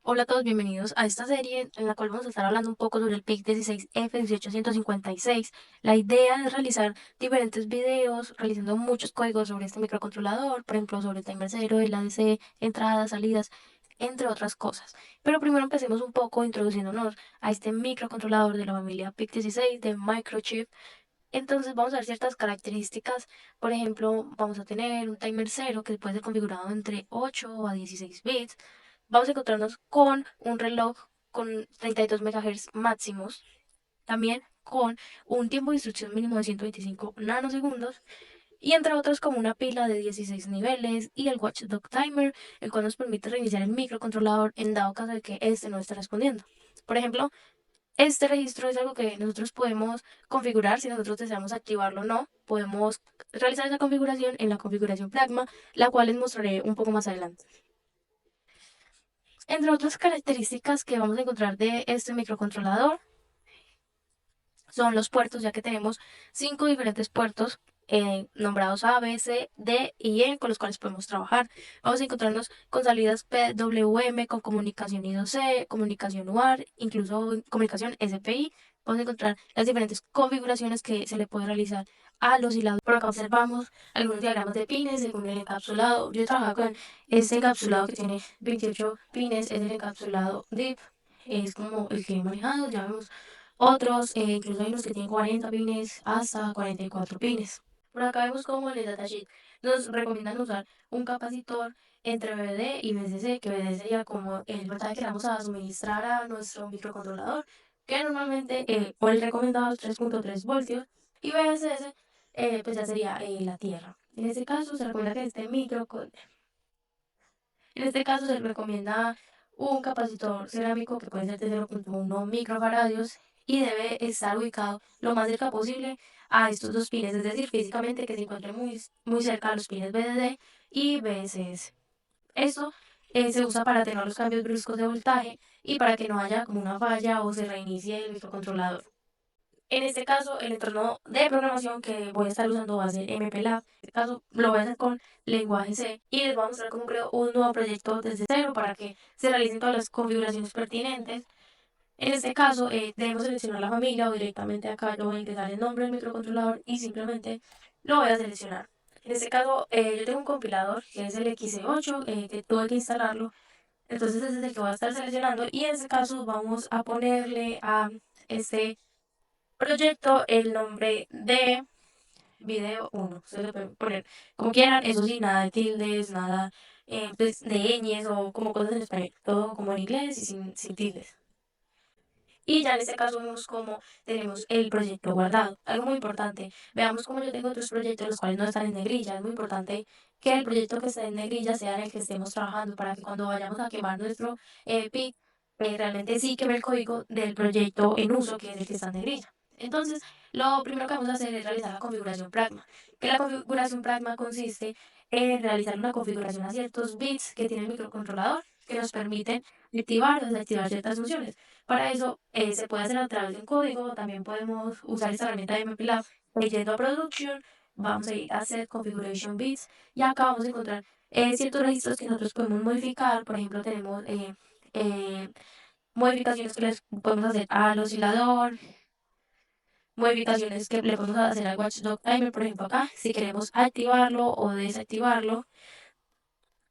Hola a todos, bienvenidos a esta serie en la cual vamos a estar hablando un poco sobre el PIC 16F18156. La idea es realizar diferentes videos, realizando muchos códigos sobre este microcontrolador, por ejemplo, sobre el timer 0, el ADC, entradas, salidas, entre otras cosas. Pero primero empecemos un poco introduciéndonos a este microcontrolador de la familia PIC 16 de Microchip. Entonces vamos a ver ciertas características. Por ejemplo, vamos a tener un timer 0 que puede ser configurado entre 8 a 16 bits. Vamos a encontrarnos con un reloj con 32 MHz máximos, también con un tiempo de instrucción mínimo de 125 nanosegundos y entre otros como una pila de 16 niveles y el Watchdog Timer, el cual nos permite reiniciar el microcontrolador en dado caso de que este no esté respondiendo. Por ejemplo, este registro es algo que nosotros podemos configurar si nosotros deseamos activarlo o no. Podemos realizar esa configuración en la configuración Pragma, la cual les mostraré un poco más adelante. Entre otras características que vamos a encontrar de este microcontrolador son los puertos, ya que tenemos 5 diferentes puertos nombrados A, B, C, D y E con los cuales podemos trabajar. Vamos a encontrarnos con salidas PWM, con comunicación I2C, comunicación UART, incluso comunicación SPI. Vamos a encontrar las diferentes configuraciones que se le puede realizar al oscilador. Por acá observamos algunos diagramas de pines según el encapsulado. Yo he trabajado con este encapsulado que tiene 28 pines, es el encapsulado DIP, es como el que he manejado. Ya vemos otros, incluso hay unos que tienen 40 pines hasta 44 pines. Por acá vemos como en el datasheet nos recomiendan usar un capacitor entre BD y BCC, que BD sería como el voltaje que vamos a suministrar a nuestro microcontrolador, que normalmente, o el recomendado es 3.3 voltios, y BCS, pues ya sería la tierra. En este caso se recomienda que en este caso se recomienda un capacitor cerámico que puede ser de 0.1 microfaradios y debe estar ubicado lo más cerca posible a estos dos pines, es decir, físicamente que se encuentre muy cerca a los pines BDD y BSS. Esto se usa para tener los cambios bruscos de voltaje y para que no haya como una falla o se reinicie el microcontrolador. En este caso, el entorno de programación que voy a estar usando va a ser MPLAB. En este caso, lo voy a hacer con lenguaje C y les voy a mostrar cómo creo un nuevo proyecto desde cero para que se realicen todas las configuraciones pertinentes. En este caso, debemos seleccionar la familia o directamente acá yo voy a ingresar el nombre del microcontrolador y simplemente lo voy a seleccionar. En este caso, yo tengo un compilador que es el XC8 que tuve que instalarlo. Entonces, ese es el que voy a estar seleccionando y en este caso vamos a ponerle a este proyecto el nombre de video 1. Ustedes lo pueden poner como quieran, eso sí, nada de tildes, nada pues, de ñes o como cosas en español, todo como en inglés y sin tildes. Y ya en este caso vemos cómo tenemos el proyecto guardado. Algo muy importante, veamos cómo yo tengo otros proyectos los cuales no están en negrilla. Es muy importante que el proyecto que esté en negrilla sea en el que estemos trabajando para que cuando vayamos a quemar nuestro PIC, realmente sí queme el código del proyecto en uso, que es el que está en negrilla. Entonces, lo primero que vamos a hacer es realizar la configuración Pragma, que la configuración Pragma consiste en realizar una configuración a ciertos bits que tiene el microcontrolador que nos permiten activar o desactivar ciertas funciones. Para eso se puede hacer a través de un código, también podemos usar esta herramienta de MPLAB, yendo a Production, vamos a ir a Set Configuration Bits y acá vamos a encontrar ciertos registros que nosotros podemos modificar. Por ejemplo, tenemos eh, modificaciones que les podemos hacer al oscilador, modificaciones que le podemos hacer al Watchdog Timer, por ejemplo acá, si queremos activarlo o desactivarlo.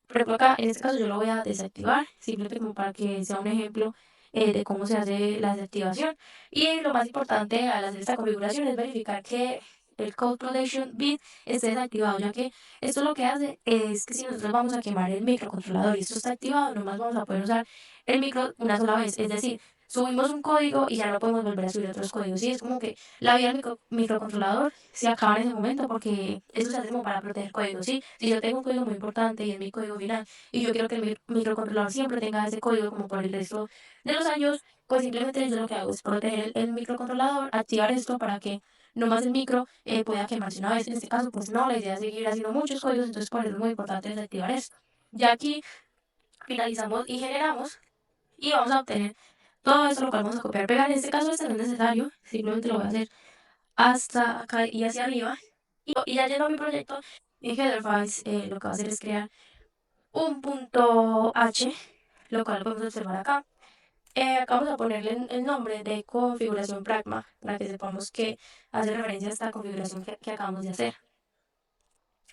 Por ejemplo, acá, en este caso yo lo voy a desactivar, simplemente como para que sea un ejemplo de cómo se hace la desactivación. Y lo más importante al hacer esta configuración es verificar que el Code Protection Bit esté desactivado, ya que esto lo que hace es que si nosotros vamos a quemar el microcontrolador y esto está activado, nomás vamos a poder usar el micro una sola vez. Es decir, subimos un código y ya no podemos volver a subir otros códigos. Y es como que la vida del microcontrolador se acaba en ese momento porque eso se hace como para proteger códigos, ¿sí? Si yo tengo un código muy importante y es mi código final y yo quiero que el microcontrolador siempre tenga ese código como por el resto de los años, pues simplemente yo lo que hago es proteger el microcontrolador, activar esto para que no más el micro pueda quemarse una vez. En este caso, pues no, la idea es seguir haciendo muchos códigos, entonces por eso es muy importante desactivar esto. Ya aquí finalizamos y generamos y vamos a obtener todo esto, lo cual vamos a copiar, pegar. En este caso, este no es necesario, simplemente lo voy a hacer hasta acá y hacia arriba. Y ya llegó mi proyecto. En header files lo que va a hacer es crear un punto H, lo cual lo podemos observar acá. Acá vamos a ponerle el nombre de configuración pragma para que sepamos que hace referencia a esta configuración que acabamos de hacer.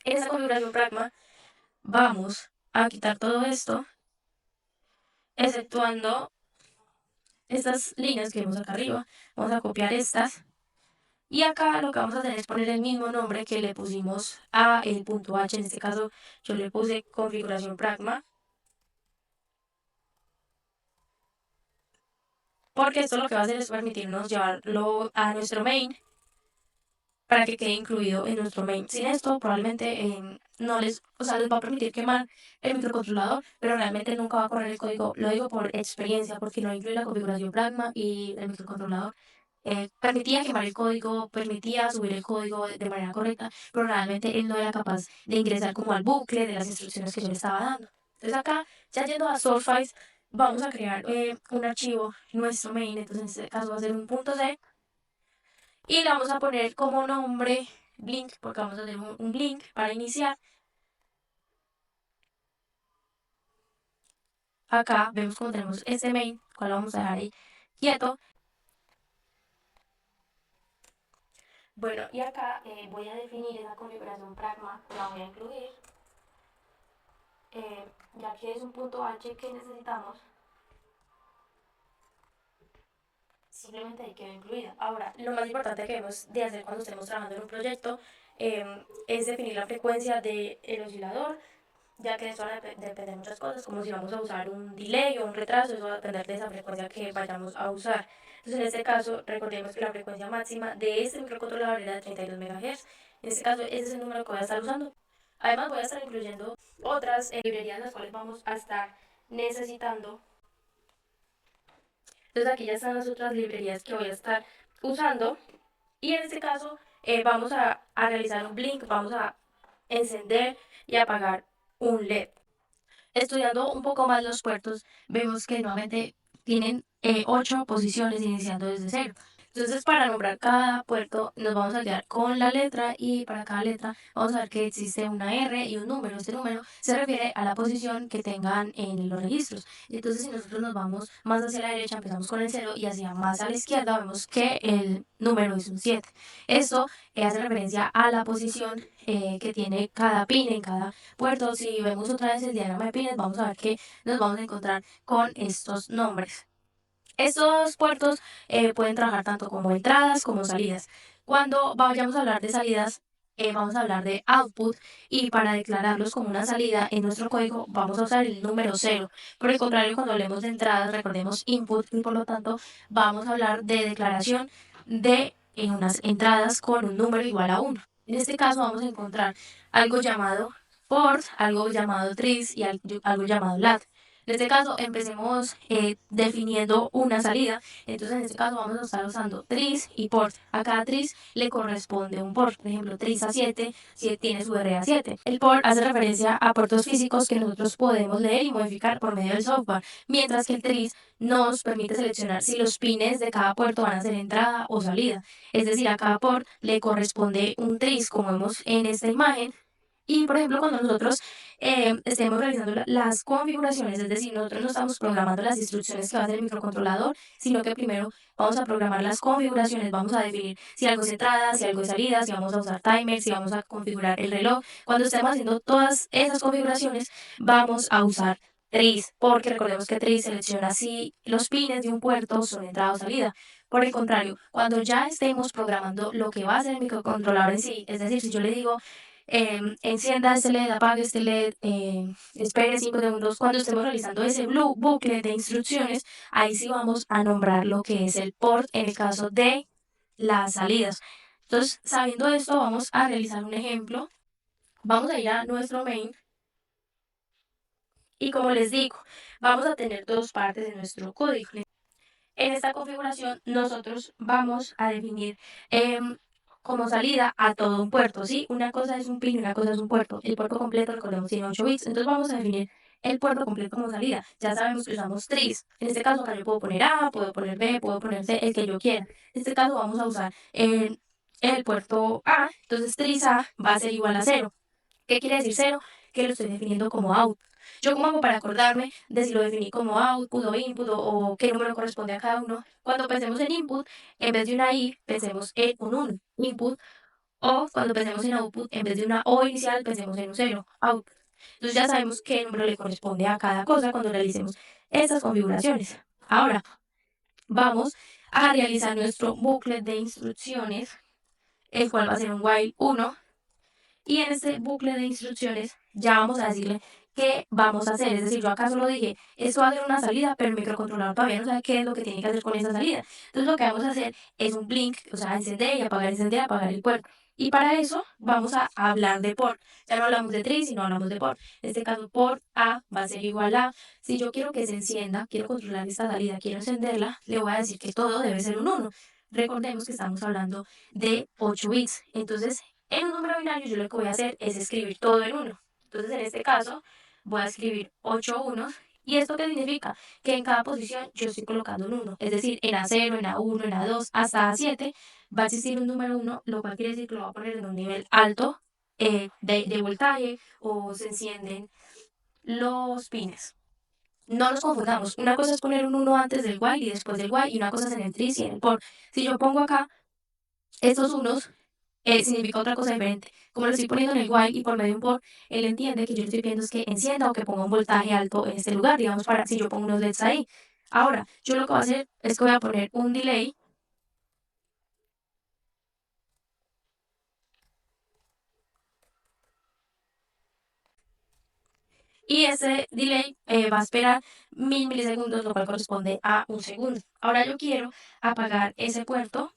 En esta configuración pragma vamos a quitar todo esto, exceptuando estas líneas que vemos acá arriba. Vamos a copiar estas. Y acá lo que vamos a hacer es poner el mismo nombre que le pusimos a el punto H. En este caso yo le puse configuración pragma, porque esto lo que va a hacer es permitirnos llevarlo a nuestro main para que quede incluido en nuestro main. Sin esto probablemente no les, o sea, les va a permitir quemar el microcontrolador, pero realmente nunca va a correr el código. Lo digo por experiencia, porque no incluye la configuración pragma y el microcontrolador permitía quemar el código, permitía subir el código de manera correcta, pero realmente él no era capaz de ingresar como al bucle de las instrucciones que yo le estaba dando. Entonces acá, ya yendo a source vamos a crear un archivo, nuestro main. Entonces en este caso va a ser un .c, y le vamos a poner como nombre Blink, porque vamos a hacer un Blink para iniciar. Acá vemos como tenemos este main, cual lo vamos a dejar ahí quieto. Bueno, y acá voy a definir esa configuración pragma, la voy a incluir, ya que es un punto H que necesitamos, simplemente ahí quedó incluida. Ahora, lo más importante que debemos de hacer cuando estemos trabajando en un proyecto es definir la frecuencia del oscilador, ya que de eso van a depender muchas cosas, como si vamos a usar un delay o un retraso. Eso va a depender de esa frecuencia que vayamos a usar. Entonces, en este caso, recordemos que la frecuencia máxima de este microcontrolador era de 32 MHz. En este caso, ese es el número que voy a estar usando. Además, voy a estar incluyendo otras librerías las cuales vamos a estar necesitando. Entonces, aquí ya están las otras librerías que voy a estar usando. Y en este caso, vamos a realizar un blink, vamos a encender y apagar un LED. Estudiando un poco más los puertos, vemos que nuevamente tienen 8 posiciones iniciando desde cero. Entonces, para nombrar cada puerto, nos vamos a guiar con la letra, y para cada letra vamos a ver que existe una R y un número. Este número se refiere a la posición que tengan en los registros. Entonces, si nosotros nos vamos más hacia la derecha, empezamos con el 0, y hacia más a la izquierda vemos que el número es un 7. Esto hace referencia a la posición que tiene cada pin en cada puerto. Si vemos otra vez el diagrama de pines, vamos a ver que nos vamos a encontrar con estos nombres. Estos puertos pueden trabajar tanto como entradas como salidas. Cuando vayamos a hablar de salidas, vamos a hablar de output, y para declararlos como una salida en nuestro código vamos a usar el número 0. Por el contrario, cuando hablemos de entradas, recordemos input, y por lo tanto vamos a hablar de declaración de unas entradas con un número igual a 1. En este caso vamos a encontrar algo llamado port, algo llamado tris y algo llamado lat. En este caso, empecemos definiendo una salida. Entonces, en este caso, vamos a estar usando tris y port. A cada tris le corresponde un port. Por ejemplo, tris A7, si tiene su RA7. El port hace referencia a puertos físicos que nosotros podemos leer y modificar por medio del software, mientras que el tris nos permite seleccionar si los pines de cada puerto van a ser entrada o salida. Es decir, a cada port le corresponde un tris, como vemos en esta imagen. Y por ejemplo, cuando nosotros estemos realizando las configuraciones, es decir, nosotros no estamos programando las instrucciones que va a hacer el microcontrolador, sino que primero vamos a programar las configuraciones, vamos a definir si algo es entrada, si algo es salida, si vamos a usar timer, si vamos a configurar el reloj. Cuando estemos haciendo todas esas configuraciones, vamos a usar tris, porque recordemos que tris selecciona si los pines de un puerto son entrada o salida. Por el contrario, cuando ya estemos programando lo que va a hacer el microcontrolador en sí, es decir, si yo le digo encienda este LED, apague este LED, espere 5 segundos. Cuando estemos realizando ese bucle de instrucciones, ahí sí vamos a nombrar lo que es el port en el caso de las salidas. Entonces, sabiendo esto, vamos a realizar un ejemplo. Vamos a ir a nuestro main, y como les digo, vamos a tener dos partes de nuestro código. En esta configuración nosotros vamos a definir como salida a todo un puerto, ¿sí? Una cosa es un pin y una cosa es un puerto. El puerto completo, recordemos, tiene 8 bits, entonces vamos a definir el puerto completo como salida. Ya sabemos que usamos tris. En este caso, acá yo puedo poner A, puedo poner B, puedo poner C, el que yo quiera. En este caso vamos a usar el puerto A, entonces tris A va a ser igual a 0. ¿Qué quiere decir 0? Que lo estoy definiendo como out. ¿Yo cómo hago para acordarme de si lo definí como output o input o qué número corresponde a cada uno? Cuando pensemos en input, en vez de una i, pensemos en un 1, input, o cuando pensemos en output, en vez de una o inicial, pensemos en un cero, output. Entonces ya sabemos qué número le corresponde a cada cosa cuando realicemos estas configuraciones. Ahora, vamos a realizar nuestro bucle de instrucciones, el cual va a ser un while 1. Y en este bucle de instrucciones ya vamos a decirle qué vamos a hacer. Es decir, yo acá solo dije, esto va a ser una salida, pero el microcontrolador todavía no sabe qué es lo que tiene que hacer con esa salida. Entonces lo que vamos a hacer es un blink, o sea, encender, apagar el puerto. Y para eso vamos a hablar de port. Ya no hablamos de tree, sino hablamos de port. En este caso, port A va a ser igual a, si yo quiero que se encienda, quiero controlar esta salida, quiero encenderla, le voy a decir que todo debe ser un 1. Recordemos que estamos hablando de 8 bits. Entonces, en un número binario yo lo que voy a hacer es escribir todo en 1. Entonces, en este caso, voy a escribir 8 unos. ¿Y esto qué significa? Que en cada posición yo estoy colocando un 1. Es decir, en A0, en A1, en A2, hasta A7 va a existir un número 1, lo cual quiere decir que lo va a poner en un nivel alto de voltaje o se encienden los pines. No nos confundamos. Una cosa es poner un 1 antes del while y después del while, y una cosa es en el tris y en el por. Si yo pongo acá estos unos, significa otra cosa diferente. Como lo estoy poniendo en el while y por medio de un por, él entiende que yo le estoy pidiendo es que encienda o que ponga un voltaje alto en este lugar, digamos, para si yo pongo unos LEDs ahí. Ahora, yo lo que voy a hacer es que voy a poner un delay. Y ese delay va a esperar 1000 milisegundos, lo cual corresponde a un segundo. Ahora yo quiero apagar ese puerto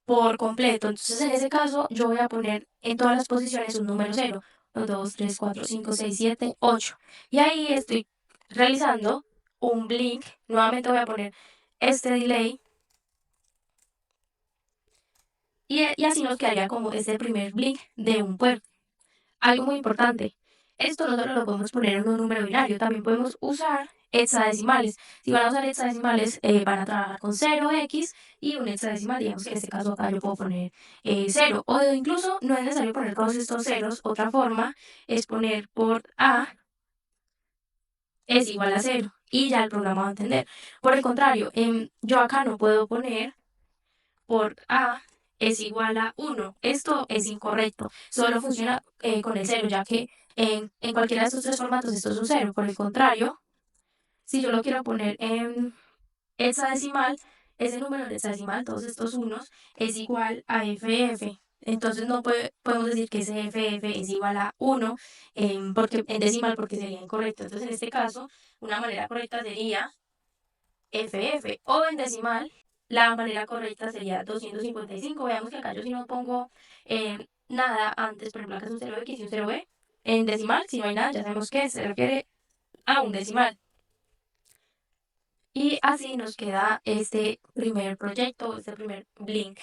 por completo. Entonces, en ese caso, yo voy a poner en todas las posiciones un número cero. 1, 2, 3, 4, 5, 6, 7, 8. Y ahí estoy realizando un blink. Nuevamente voy a poner este delay. Y así nos quedaría como este primer blink de un puerto. Algo muy importante. Esto no solo lo podemos poner en un número binario, también podemos usar hexadecimales. Si van a usar hexadecimales, van a trabajar con 0x y un hexadecimal. Digamos que en este caso acá yo puedo poner 0. O incluso no es necesario poner todos estos ceros. Otra forma es poner port A es igual a 0 y ya el programa va a entender. Por el contrario, yo acá no puedo poner por A es igual a 1. Esto es incorrecto. Solo funciona con el cero, ya que en cualquiera de estos tres formatos esto es un cero. Por el contrario, si yo lo quiero poner en hexadecimal, ese número en hexadecimal, todos estos unos, es igual a FF. Entonces no podemos decir que ese FF es igual a 1 en decimal porque sería incorrecto. Entonces en este caso, una manera correcta sería FF o en decimal. La manera correcta sería 255. Veamos que acá yo si no pongo nada antes, por ejemplo, acá es un 0x y un 0b. En decimal, si no hay nada, ya sabemos que se refiere a un decimal. Y así nos queda este primer proyecto, este primer Blink.